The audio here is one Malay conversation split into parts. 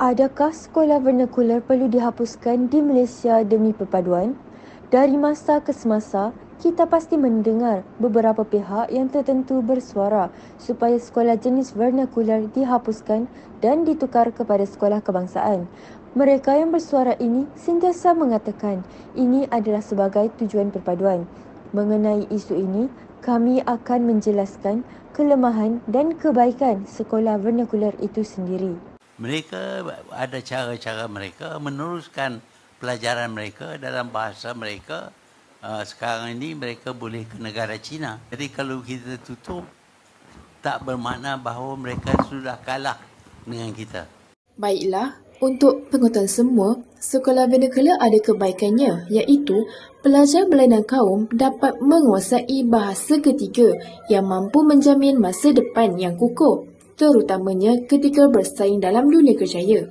Adakah sekolah vernakular perlu dihapuskan di Malaysia demi perpaduan? Dari masa ke semasa, kita pasti mendengar beberapa pihak yang tertentu bersuara supaya sekolah jenis vernakular dihapuskan dan ditukar kepada sekolah kebangsaan. Mereka yang bersuara ini sentiasa mengatakan ini adalah sebagai tujuan perpaduan. Mengenai isu ini, kami akan menjelaskan kelemahan dan kebaikan sekolah vernakular itu sendiri. Mereka ada cara-cara mereka meneruskan pelajaran mereka dalam bahasa mereka. Sekarang ini mereka boleh ke negara China. Jadi kalau kita tutup, tak bermakna bahawa mereka sudah kalah dengan kita. Baiklah, untuk pengetahuan semua, sekolah vernakular ada kebaikannya, iaitu pelajar berlainan kaum dapat menguasai bahasa ketiga yang mampu menjamin masa depan yang kukuh, terutamanya ketika bersaing dalam dunia kerjaya.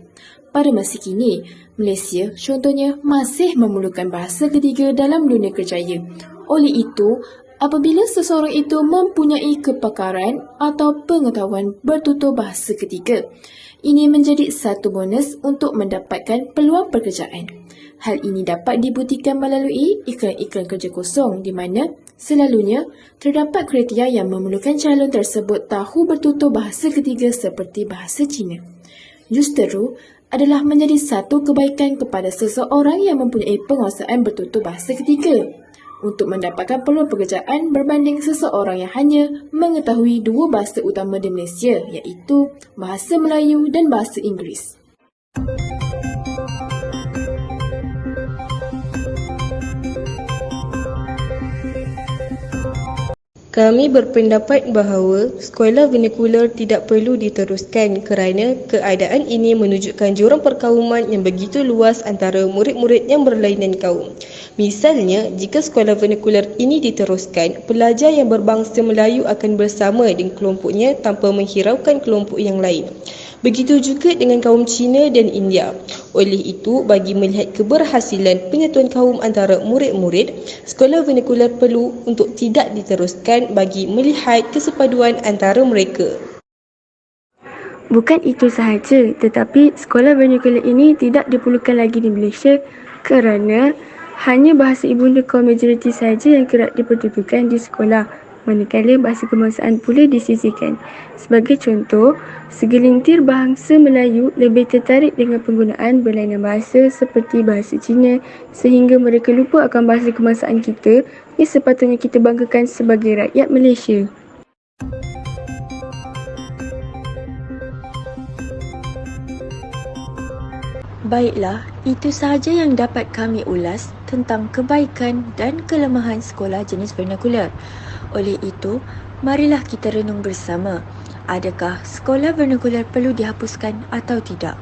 Pada masa kini, Malaysia contohnya masih memerlukan bahasa ketiga dalam dunia kerjaya. Oleh itu, apabila seseorang itu mempunyai kepakaran atau pengetahuan bertutur bahasa ketiga, ini menjadi satu bonus untuk mendapatkan peluang pekerjaan. Hal ini dapat dibuktikan melalui iklan-iklan kerja kosong di mana selalunya terdapat kriteria yang memerlukan calon tersebut tahu bertutur bahasa ketiga seperti bahasa Cina. Justeru adalah menjadi satu kebaikan kepada seseorang yang mempunyai penguasaan bertutur bahasa ketiga untuk mendapatkan peluang pekerjaan berbanding seseorang yang hanya mengetahui dua bahasa utama di Malaysia, iaitu bahasa Melayu dan bahasa Inggeris. Kami berpendapat bahawa sekolah vernakular tidak perlu diteruskan kerana keadaan ini menunjukkan jurang perkauman yang begitu luas antara murid-murid yang berlainan kaum. Misalnya, jika sekolah vernakular ini diteruskan, pelajar yang berbangsa Melayu akan bersama dengan kelompoknya tanpa menghiraukan kelompok yang lain. Begitu juga dengan kaum Cina dan India. Oleh itu, bagi melihat keberhasilan penyatuan kaum antara murid-murid, sekolah vernakular perlu untuk tidak diteruskan bagi melihat kesepaduan antara mereka. Bukan itu sahaja, tetapi sekolah vernakular ini tidak diperlukan lagi di Malaysia kerana hanya bahasa ibunda kaum majoriti sahaja yang kerap dipertuturkan di sekolah, manakala bahasa kebangsaan pula disisihkan. Sebagai contoh, segelintir bangsa Melayu lebih tertarik dengan penggunaan berlainan bahasa seperti bahasa Cina sehingga mereka lupa akan bahasa kebangsaan kita yang sepatutnya kita banggakan sebagai rakyat Malaysia. Baiklah, itu sahaja yang dapat kami ulas tentang kebaikan dan kelemahan sekolah jenis vernakular. Oleh itu, marilah kita renung bersama. Adakah sekolah vernakular perlu dihapuskan atau tidak?